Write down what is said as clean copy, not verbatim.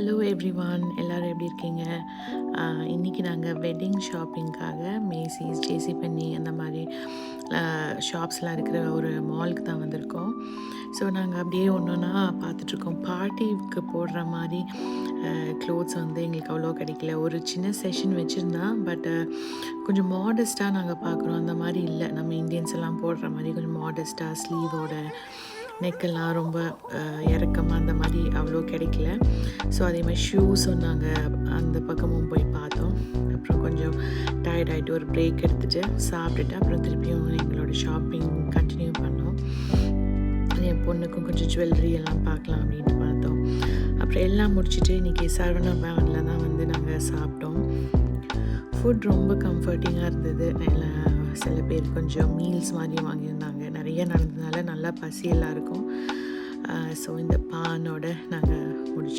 Hello everyone, எல்லோரும் எப்படி இருக்கீங்க? இன்றைக்கி நாங்கள் வெட்டிங் ஷாப்பிங்க்காக மேசிஸ், ஜேசி பென்னி அந்த மாதிரி ஷாப்ஸ்லாம் இருக்கிற ஒரு மாலுக்கு தான் வந்திருக்கோம். ஸோ நாங்கள் அப்படியே ஒன்று ஒன்றா பார்த்துட்ருக்கோம். பார்ட்டிக்கு போடுற மாதிரி க்ளோத்ஸ் வந்து எங்களுக்கு அவ்வளோ கிடைக்கல. ஒரு சின்ன செஷன் வச்சுருந்தான், பட் கொஞ்சம் மாடஸ்ட்டாக நாங்கள் பார்க்குறோம். அந்த மாதிரி இல்லை, நம்ம இந்தியன்ஸ் எல்லாம் போடுற மாதிரி கொஞ்சம் மாடஸ்ட்டாக ஸ்லீவோட நெக்கெல்லாம் ரொம்ப இறக்கமாக அந்த மாதிரி அவ்வளோ கிடைக்கல. ஸோ அதே மாதிரி ஷூஸும் நாங்கள் அந்த பக்கமும் போய் பார்த்தோம். அப்புறம் கொஞ்சம் டயர்ட் ஆகிட்டு ஒரு பிரேக் எடுத்துகிட்டு சாப்பிட்டுட்டு அப்புறம் திருப்பியும் எங்களோட ஷாப்பிங் கண்டினியூ பண்ணோம். என் பொண்ணுக்கும் கொஞ்சம் ஜுவல்லரி எல்லாம் பார்க்கலாம் அப்படின்ட்டு பார்த்தோம். அப்புறம் எல்லாம் முடிச்சுட்டு இன்றைக்கி சரவணா பவனில் தான் வந்து நாங்கள் சாப்பிட்டோம். ஃபுட் ரொம்ப கம்ஃபர்டிங்காக இருந்தது. சில பேர் கொஞ்சம் மீல்ஸ் மாதிரி வாங்கியிருந்தாங்க. நிறைய நடந்ததுனால நல்லா பசி எல்லாம் இருக்கும். ஸோ இந்த பானோட நாங்கள்